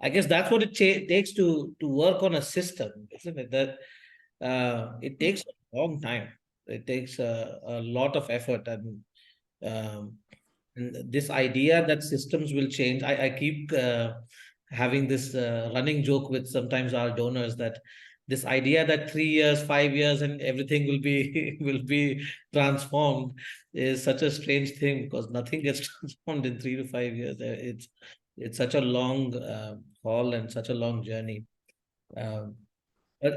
I guess that's what it takes to work on a system, isn't it? That it takes a long time. It takes a lot of effort. And this idea that systems will change, I keep having this running joke with sometimes our donors that this idea that 3 years, 5 years, and everything will be will be transformed is such a strange thing, because nothing gets transformed in 3 to 5 years. It's such a long haul and such a long journey. Um,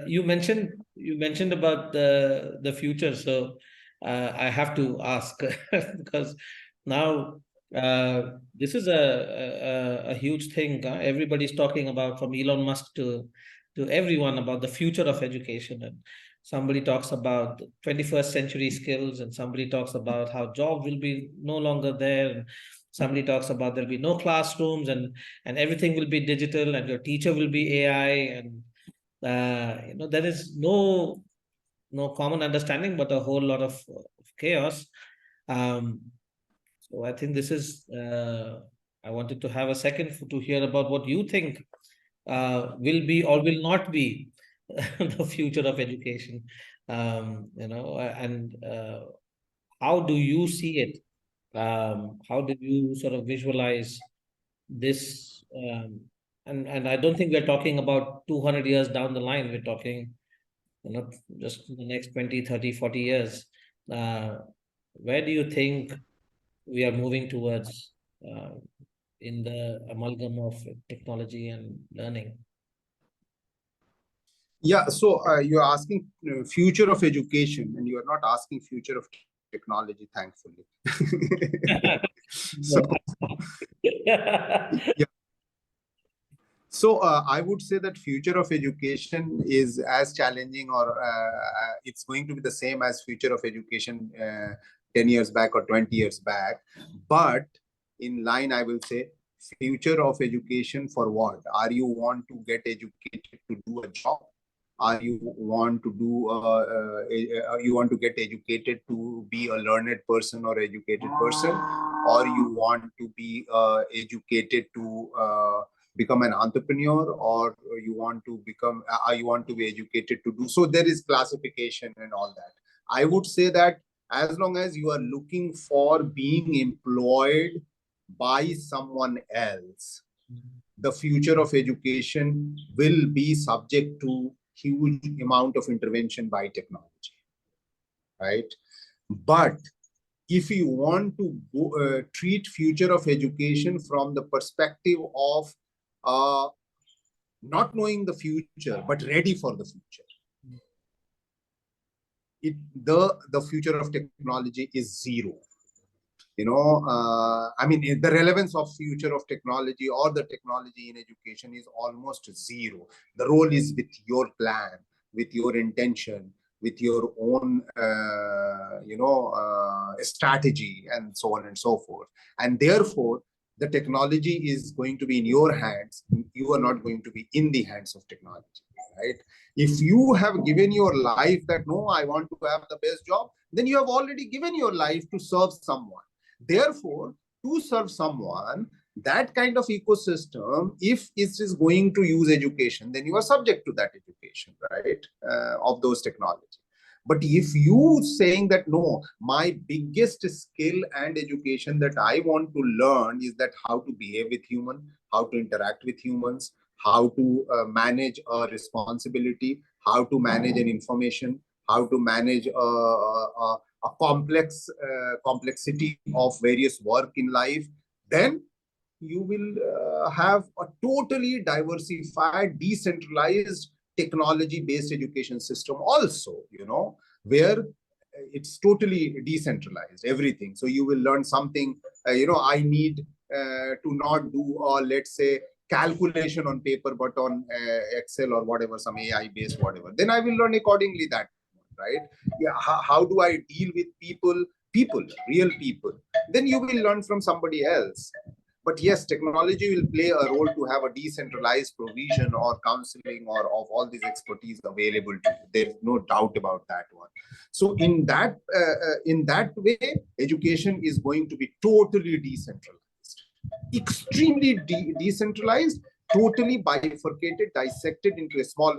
you mentioned about the future, so I have to ask because now this is a huge thing. Everybody's talking about, from Elon Musk to everyone, about the future of education, and somebody talks about 21st century skills, and somebody talks about how job will be no longer there, and somebody talks about there'll be no classrooms, and everything will be digital, and your teacher will be AI, and there is no common understanding, but a whole lot of chaos. Um, so I think this is. I wanted to have a second to hear about what you think will be or will not be the future of education. And how do you see it? How do you sort of visualize this? And I don't think we're talking about 200 years down the line. We're talking, just the next 20, 30, 40 years. Uh, where do you think we are moving towards uh, in the amalgam of technology and learning? Yeah, so you're asking future of education, and you are not asking future of technology, thankfully. So yeah, so I would say that future of education is as challenging, or it's going to be the same as future of education 10 years back or 20 years back. But in line, I will say future of education for what? Are you want to get educated to do a job? Are you want to do you want to get educated to be a learned person or educated person, or you want to be educated to become an entrepreneur, or you want to become you want to be educated to do? So there is classification and all that. I would say that as long as you are looking for being employed by someone else, the future of education will be subject to huge amount of intervention by technology, right? But if you want to treat future of education from the perspective of uh, not knowing the future but ready for the future, the future of technology is zero. I mean, the relevance of future of technology or the technology in education is almost zero. The role is with your plan, with your intention, with your own strategy, and so on and so forth. And therefore the technology is going to be in your hands. You are not going to be in the hands of technology, right? If you have given your life that, no, I want to have the best job, then you have already given your life to serve someone. Therefore, to serve someone, that kind of ecosystem, if it is going to use education, then you are subject to that education, right? Of those technology. But if you saying that, no, my biggest skill and education that I want to learn is that how to behave with human, how to interact with humans, how to manage a responsibility, how to manage an information, how to manage a complexity of various work in life, then you will have a totally diversified, decentralized, technology based education system also, where it's totally decentralized, everything. So you will learn something, I need to not do, let's say, calculation on paper, but on Excel or whatever, some AI based whatever, then I will learn accordingly that, right? Yeah, how do I deal with people, real people? Then you will learn from somebody else. But yes, technology will play a role to have a decentralized provision or counseling or of all these expertise available to you. There's no doubt about that one. So in that way, education is going to be totally decentralized, extremely decentralized, totally bifurcated, dissected into a small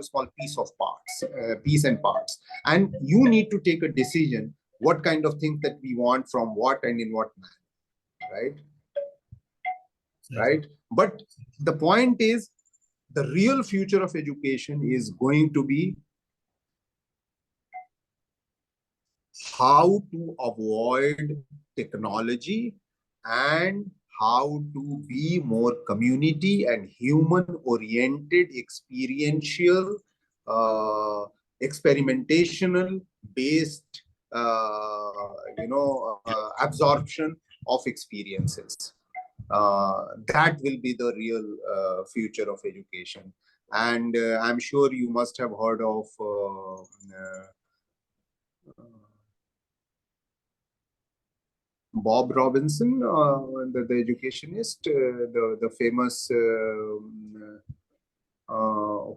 piece and parts. And you need to take a decision what kind of things that we want from what and in what manner, right? Right. But the point is, the real future of education is going to be how to avoid technology and how to be more community and human oriented, experiential, uh, experimentational based absorption of experiences. That will be the real future of education. And I'm sure you must have heard of Bob Robinson, the educationist, the famous,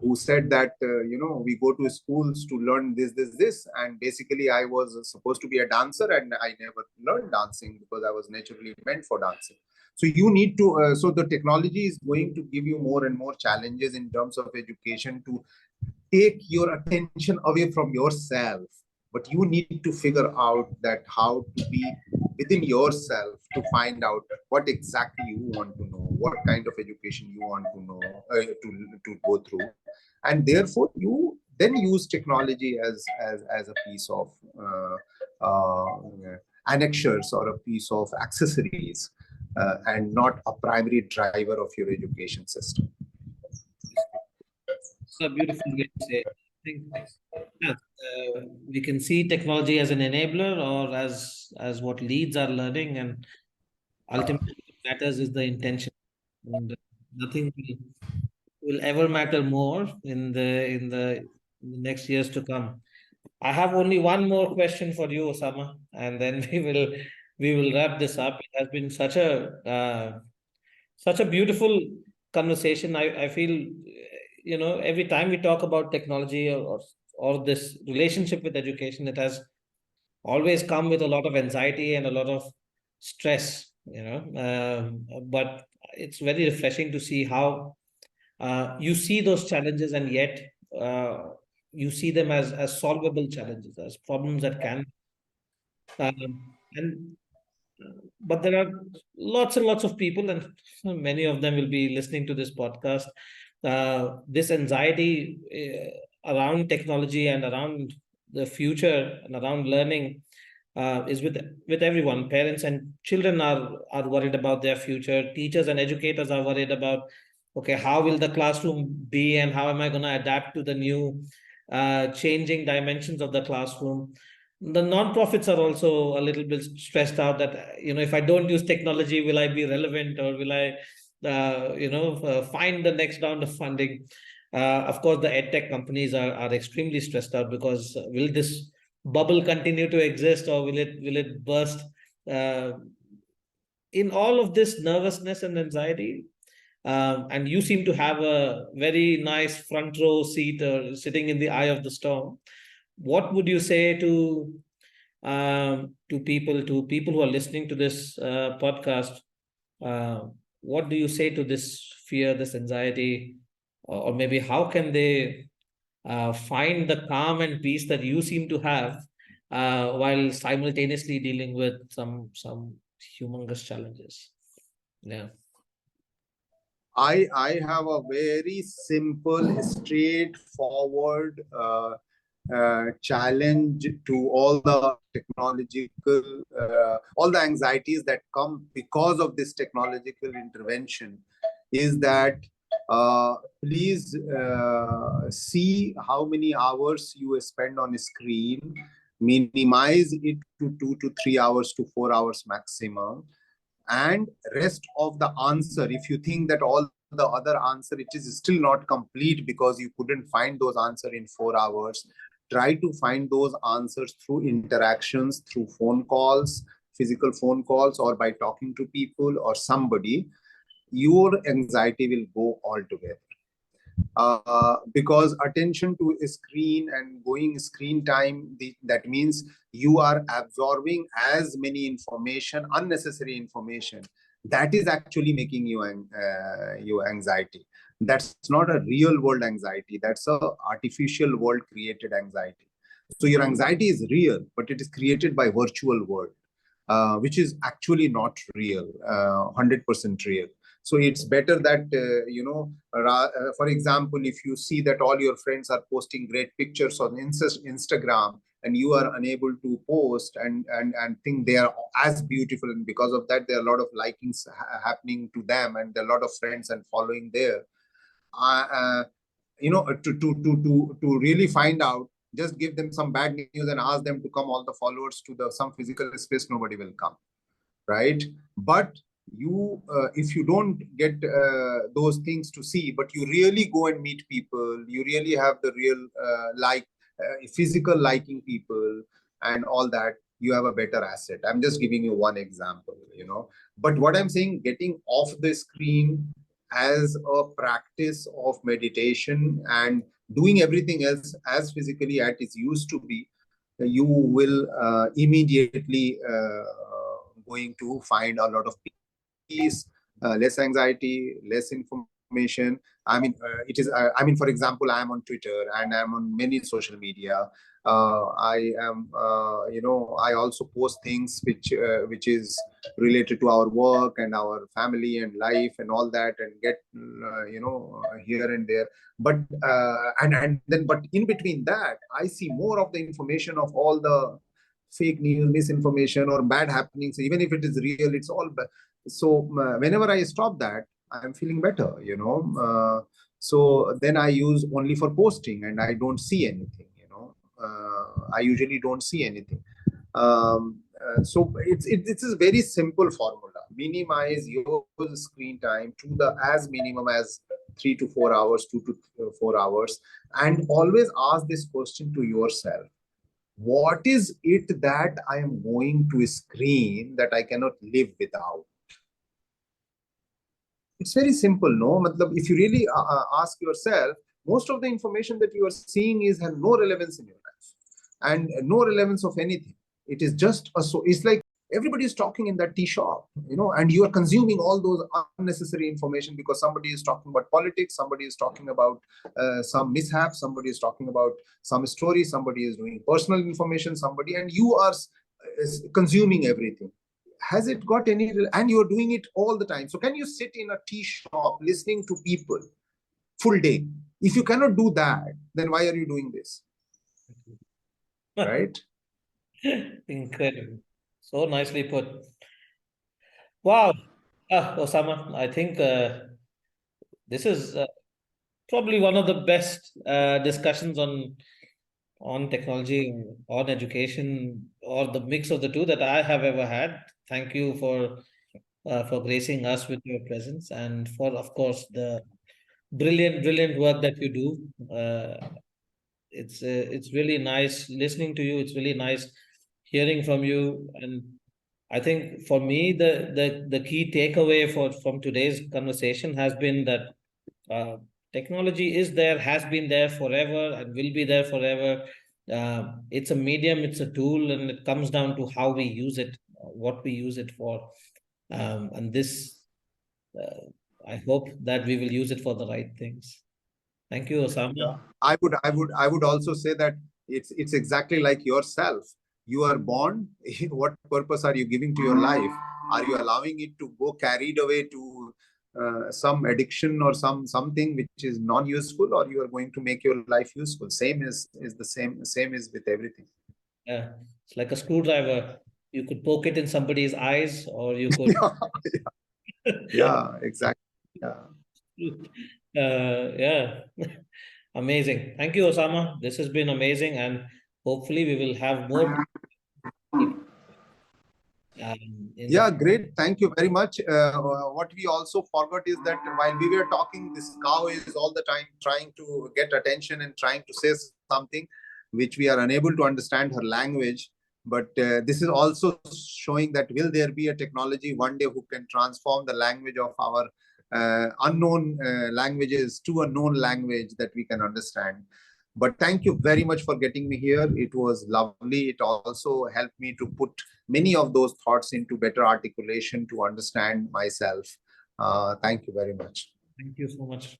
who said that, we go to schools to learn this. And basically, I was supposed to be a dancer and I never learned dancing because I was naturally meant for dancing. So you need to, so the technology is going to give you more and more challenges in terms of education to take your attention away from yourself, but you need to figure out that how to be within yourself to find out what exactly you want to know, what kind of education you want to know, to go through, and therefore you then use technology as a piece of annexures or a piece of accessories, and not a primary driver of your education system. It's a beautiful way to say it. I think yeah, we can see technology as an enabler or as what leads our learning, and ultimately what matters is the intention. And nothing will ever matter more in the next years to come. I have only one more question for you, Osama, and then we will wrap this up. It has been such a beautiful conversation. I feel, every time we talk about technology or this relationship with education, it has always come with a lot of anxiety and a lot of stress, but it's very refreshing to see how you see those challenges, and yet you see them as solvable challenges, as problems that can and but there are lots and lots of people, and many of them will be listening to this podcast. This anxiety around technology and around the future and around learning is with everyone. Parents and children are worried about their future. Teachers and educators are worried about, okay, how will the classroom be, and how am I going to adapt to the new changing dimensions of the classroom. The non-profits are also a little bit stressed out that, if I don't use technology, will I be relevant, or will I find the next round of funding. Of course, the edtech companies are extremely stressed out because will this bubble continue to exist, or will it burst? uh, in all of this nervousness and anxiety, and you seem to have a very nice front row seat, sitting in the eye of the storm. What would you say to people who are listening to this podcast? Uh, what do you say to this fear, this anxiety, or maybe how can they find the calm and peace that you seem to have, while simultaneously dealing with some humongous challenges? Yeah. I have a very simple, straightforward challenge to all the technological, all the anxieties that come because of this technological intervention, is that please see how many hours you spend on a screen, minimize it to 2 to 3 hours to 4 hours maximum, and rest of the answer, if you think that all the other answer it is still not complete because you couldn't find those answer in 4 hours, try to find those answers through interactions, through phone calls, physical phone calls, or by talking to people or somebody. Your anxiety will go altogether, because attention to a screen and going screen time, that means you are absorbing as many information, unnecessary information, that is actually making you anxiety. That's not a real world anxiety, that's a artificial world created anxiety. So your anxiety is real, but it is created by virtual world, which is actually not real, 100% real. So it's better that for example, if you see that all your friends are posting great pictures on Instagram, and you are unable to post and think they are as beautiful, and because of that there are a lot of likings happening to them, and there are a lot of friends and following there, to really find out, just give them some bad news and ask them to come, all the followers, to the some physical space, nobody will come, right? But you if you don't get those things to see, but you really go and meet people, you really have the real physical liking people and all that, you have a better asset. I'm just giving you one example, but what I'm saying, getting off the screen as a practice of meditation and doing everything else as physically as it used to be, you will immediately going to find a lot of peace, less anxiety, less information. I mean, for example, I am on Twitter and I'm on many social media. I am, I also post things which is related to our work and our family and life and all that, and get, here and there. But but in between that, I see more of the information of all the fake news, misinformation, or bad happenings. Even if it is real, it's all bad. So whenever I stop that, I'm feeling better, so then I use only for posting, and I don't see anything, I usually don't see anything. So it's a very simple formula: minimize your screen time to the as minimum as 3 to 4 hours, 2 to 4 hours, and always ask this question to yourself: what is it that I am going to screen that I cannot live without? It's very simple, no? If you really ask yourself, most of the information that you are seeing has no relevance in your life, and no relevance of anything. It is just it's like everybody is talking in that tea shop, and you are consuming all those unnecessary information, because somebody is talking about politics, somebody is talking about some mishap, somebody is talking about some story, somebody is doing personal information, somebody, and you are consuming everything. Has it got any, and you're doing it all the time? So can you sit in a tea shop listening to people full day? If you cannot do that, then why are you doing this? Right? Incredible. So nicely put. Wow. Osama, I think this is probably one of the best discussions on technology, on education, or the mix of the two that I have ever had. Thank you for gracing us with your presence, and for, of course, the brilliant work that you do. It's really nice listening to you. It's really nice hearing from you, and I think for me the key takeaway from today's conversation has been that technology is there, has been there forever, and will be there forever. It's a medium, it's a tool, and it comes down to how we use it, what we use it for. And this, I hope that we will use it for the right things. Thank you, Osama. Yeah. I would also say that it's exactly like yourself. You are born. What purpose are you giving to your life? Are you allowing it to go carried away to some addiction or something which is non-useful, or you are going to make your life useful? Same is the same is with everything. Yeah, it's like a screwdriver. You could poke it in somebody's eyes, or you could. Yeah, exactly. Yeah. Yeah. Amazing. Thank you, Osama. This has been amazing, and hopefully we will have more in Yeah, the. great. Thank you very much. What we also forgot is that while we were talking, this cow is all the time trying to get attention and trying to say something which we are unable to understand her language. But this is also showing that will there be a technology one day who can transform the language of our unknown languages to a known language that we can understand. But thank you very much for getting me here. It was lovely. It also helped me to put many of those thoughts into better articulation to understand myself. Thank you very much. Thank you so much.